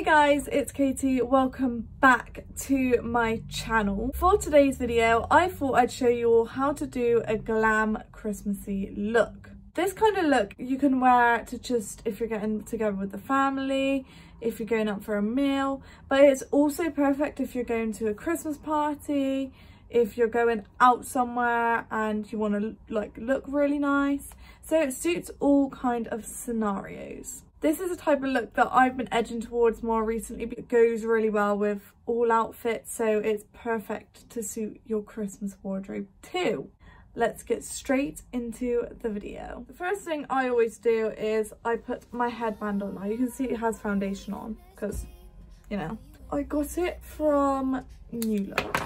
Hey guys, it's Katie. Welcome back to my channel. For today's video, I thought I'd show you all how to do a glam Christmassy look. This kind of look you can wear to just if you're getting together with the family, if you're going out for a meal, but it's also perfect if you're going to a Christmas party, if you're going out somewhere and you want to look really nice. So it suits all kind of scenarios. This is a type of look that I've been edging towards more recently. It goes really well with all outfits, so it's perfect to suit your Christmas wardrobe too. Let's get straight into the video. The first thing I always do is I put my headband on. Now you can see it has foundation on because, you know, I got it from New Look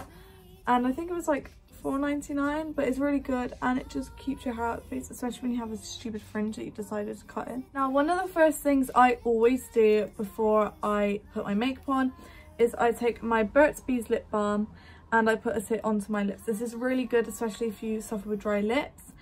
and I think it was like $4.99, but it's really good and it just keeps your hair out of the face, especially when you have a stupid fringe that you decided to cut in. Now, one of the first things I always do before I put my makeup on is I take my Burt's Bees lip balm and I put it onto my lips. This is really good, especially if you suffer with dry lips,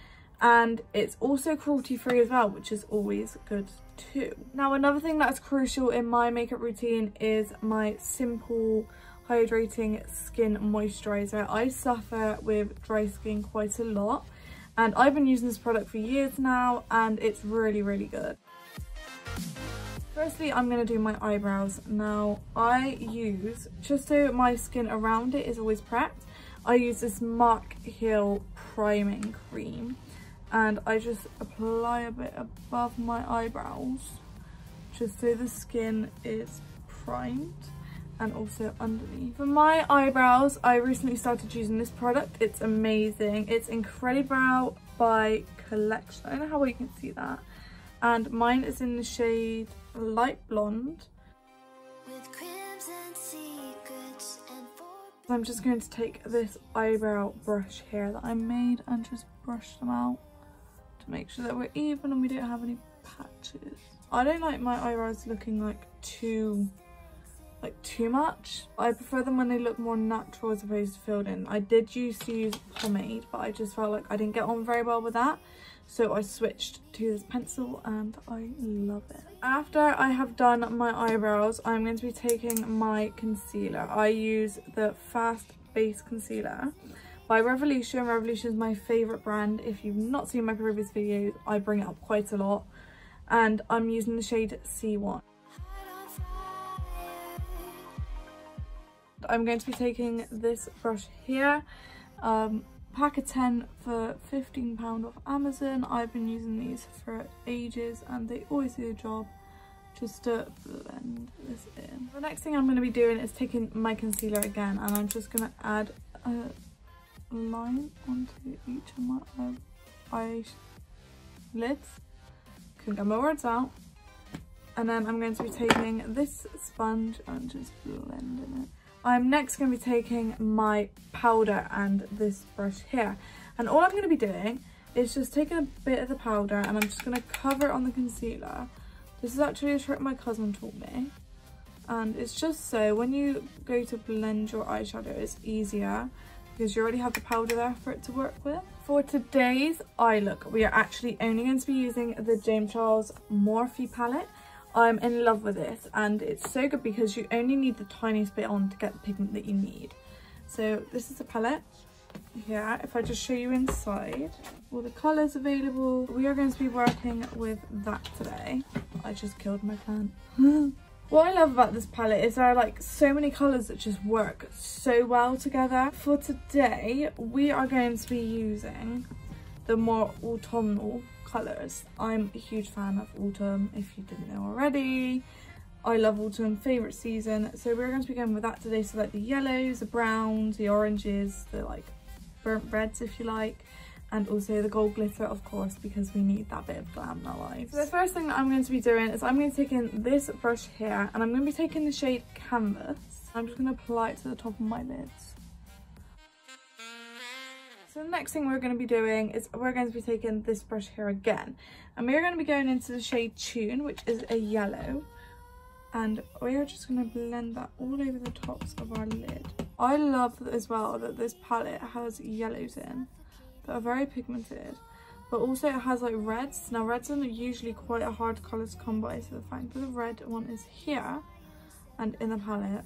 and it's also cruelty free as well, which is always good too. Now, another thing that's crucial in my makeup routine is my simple hydrating skin moisturizer. I suffer with dry skin quite a lot and I've been using this product for years now and it's really good. Firstly, I'm going to do my eyebrows. Now I use, just so my skin around it is always prepped, I use this Mark Hill priming cream and I just apply a bit above my eyebrows just so the skin is primed, and also underneath. For my eyebrows, I recently started using this product. It's amazing. It's Incredibrow by Collection. I don't know how well you can see that. And mine is in the shade Light Blonde. I'm just going to take this eyebrow brush here that I made and just brush them out to make sure that we're even and we don't have any patches. I don't like my eyebrows looking like too much. I prefer them when they look more natural as opposed to filled in. I did used to use pomade, but I just felt like I didn't get on very well with that, so I switched to this pencil and I love it. After I have done my eyebrows, I'm going to be taking my concealer. I use the Fast Base Concealer by Revolution. Revolution is my favourite brand. If you've not seen my previous videos, I bring it up quite a lot, and I'm using the shade C1. I'm going to be taking this brush here, pack of 10 for £15 off Amazon. I've been using these for ages and they always do the job, just to blend this in. The next thing I'm going to be doing is taking my concealer again and I'm just going to add a line onto each of my eyelids. Couldn't get my words out. And then I'm going to be taking this sponge and just blending it. I'm next going to be taking my powder and this brush here, and all I'm going to be doing is just taking a bit of the powder and I'm just going to cover it on the concealer. This is actually a trick my cousin taught me, and it's just so when you go to blend your eyeshadow it's easier because you already have the powder there for it to work with. For today's eye look, we are actually only going to be using the James Charles Morphe palette. I'm in love with this and it's so good because you only need the tiniest bit on to get the pigment that you need. So this is the palette here. If I just show you inside all the colours available, we are going to be working with that today. I just killed my plant. What I love about this palette is there are like so many colours that just work so well together. For today we are going to be using the more autumnal colours. I'm a huge fan of autumn, if you didn't know already. I love autumn, favourite season, so we're going to be going with that today. So like the yellows, the browns, the oranges, the like burnt reds if you like, and also the gold glitter of course because we need that bit of glam in our lives. So the first thing that I'm going to be doing is I'm going to take in this brush here and I'm going to be taking the shade Canvas. I'm just going to apply it to the top of my lids. So the next thing we're going to be doing is we're going to be taking this brush here again and we're going to be going into the shade Tune, which is a yellow, and we are just going to blend that all over the tops of our lid. I love as well that this palette has yellows in that are very pigmented, but also it has like reds. Now reds are usually quite a hard colour to come by, so the fact that the red one is here and in the palette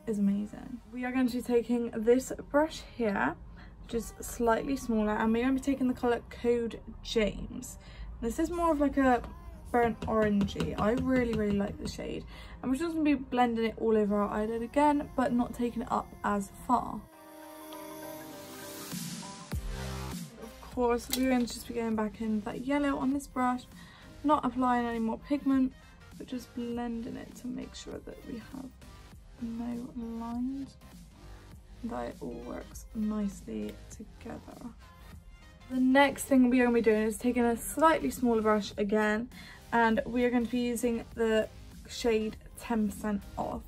is amazing. We are going to be taking this brush here, which is slightly smaller, and we're going to be taking the colour Code James. This is more of like a burnt orangey. I really like the shade, and we're just going to be blending it all over our eyelid again, but not taking it up as far. Of course, we're going to just be going back in that yellow on this brush, not applying any more pigment, but just blending it to make sure that we have no lines, that it all works nicely together. The next thing we are going to be doing is taking a slightly smaller brush again, and we are going to be using the shade 10% Off.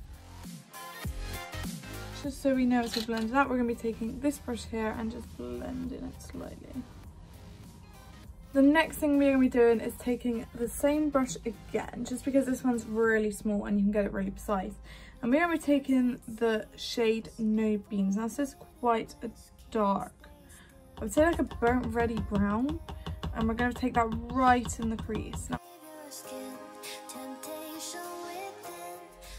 Just so we know it's all blended out, we're going to be taking this brush here and just blending it slightly. The next thing we're going to be doing is taking the same brush again, just because this one's really small and you can get it really precise. And we're going to be taking the shade No Beans. Now this is quite a dark, I would say like a burnt reddy brown. And we're going to take that right in the crease. Now,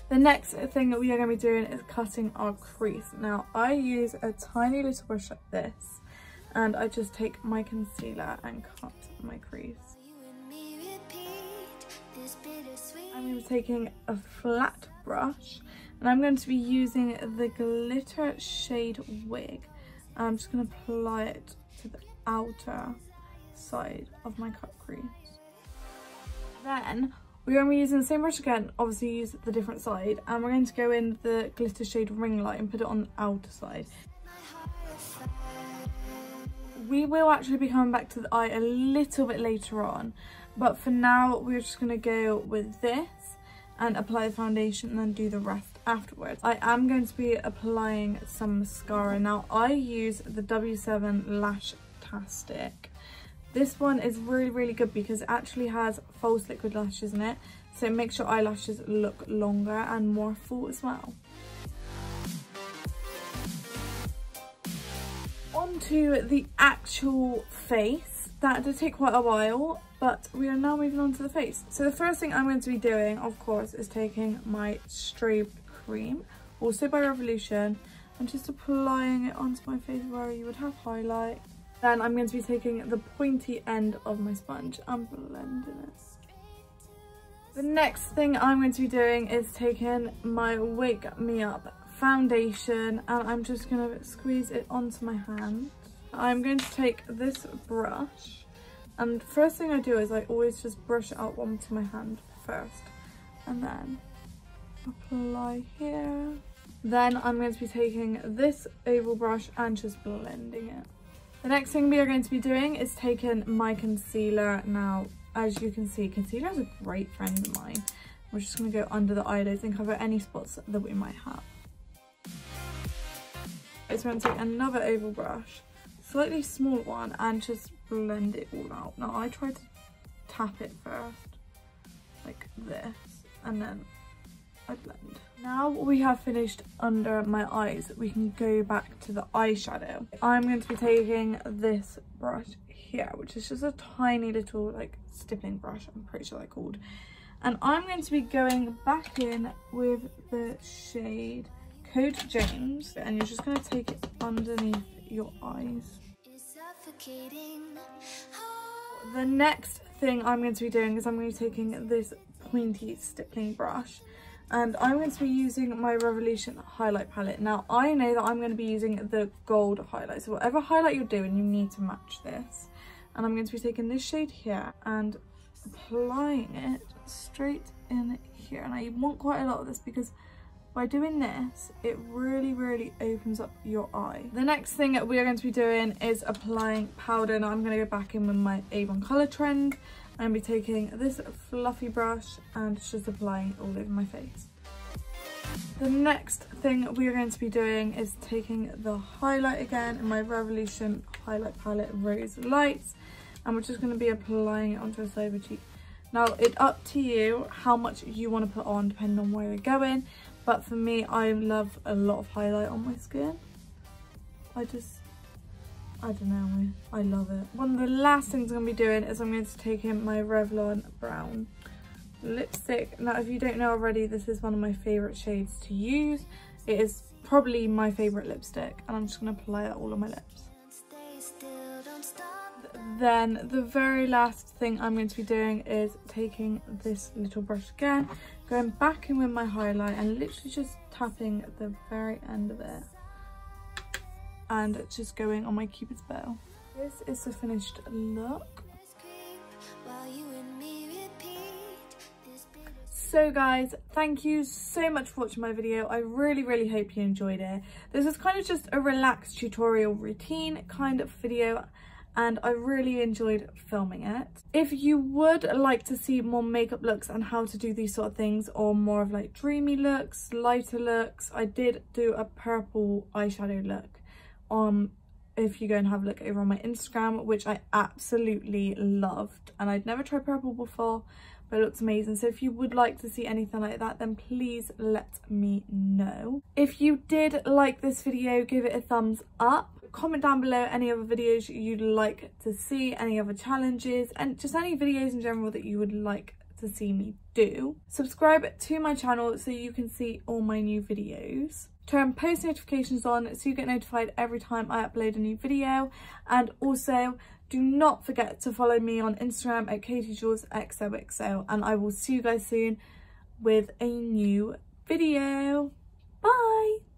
the next thing that we are going to be doing is cutting our crease. Now I use a tiny little brush like this, and I just take my concealer and cut my crease. I'm going to be taking a flat brush, and I'm going to be using the glitter shade Wig. I'm just going to apply it to the outer side of my cut crease. Then we're going to be using the same brush again, obviously use the different side, and we're going to go in the glitter shade Ring Light and put it on the outer side. We will actually be coming back to the eye a little bit later on, but for now we're just going to go with this and apply the foundation and then do the rest afterwards. I am going to be applying some mascara. Now I use the W7 Lash-tastic. This one is really good because it actually has false liquid lashes in it, so it makes your eyelashes look longer and more full as well. Onto the actual face. That did take quite a while, but we are now moving on to the face. So the first thing I'm going to be doing, of course, is taking my strobe cream, also by Revolution, and just applying it onto my face where you would have highlight. Then I'm going to be taking the pointy end of my sponge and blending it. The next thing I'm going to be doing is taking my Wake Me Up foundation, and I'm just going to squeeze it onto my hand. I'm going to take this brush, and the first thing I do is I always just brush it out onto my hand first, and then apply here. Then I'm going to be taking this oval brush and just blending it. The next thing we are going to be doing is taking my concealer. Now, as you can see, concealer is a great friend of mine. We're just going to go under the eyelids and cover any spots that we might have. So I'm going to take another oval brush, slightly smaller one, and just blend it all out. Now I try to tap it first, like this, and then I blend. Now we have finished under my eyes, we can go back to the eyeshadow. I'm going to be taking this brush here, which is just a tiny little like stippling brush, I'm pretty sure they're called. And I'm going to be going back in with the shade Code James, and you're just going to take it underneath your eyes. The next thing I'm going to be doing is I'm going to be taking this pointy stippling brush, and I'm going to be using my Revolution highlight palette. Now I know that I'm going to be using the gold highlight, so whatever highlight you're doing you need to match this. And I'm going to be taking this shade here and applying it straight in here. And I want quite a lot of this because by doing this, it really opens up your eye. The next thing we are going to be doing is applying powder. Now I'm going to go back in with my Avon Colour Trend. I'm going to be taking this fluffy brush and just applying it all over my face. The next thing we are going to be doing is taking the highlight again in my Revolution highlight palette Rose Lights, and we're just going to be applying it onto the side of the cheek. Now it's up to you how much you want to put on depending on where you're going, but for me I love a lot of highlight on my skin. I don't know, I love it. One of the last things I'm going to be doing is I'm going to take in my Revlon Brown lipstick. Now if you don't know already, this is one of my favourite shades to use. It is probably my favourite lipstick, and I'm just going to apply it all on my lips. Then the very last thing I'm going to be doing is taking this little brush again, going back in with my highlight and literally just tapping at the very end of it and just going on my Cupid's bow. This is the finished look. So guys, thank you so much for watching my video. I really hope you enjoyed it. This is kind of just a relaxed tutorial routine kind of video, and I really enjoyed filming it. If you would like to see more makeup looks and how to do these sort of things, or more of like dreamy looks, lighter looks, I did do a purple eyeshadow look if you go and have a look over on my Instagram, which I absolutely loved, and I'd never tried purple before, but it looks amazing. So if you would like to see anything like that, then please let me know. If you did like this video, give it a thumbs up. Comment down below any other videos you'd like to see, any other challenges, and just any videos in general that you would like to see me do. Subscribe to my channel so you can see all my new videos. Turn post notifications on so you get notified every time I upload a new video, and also do not forget to follow me on Instagram at Jules xoxo, and I will see you guys soon with a new video. Bye!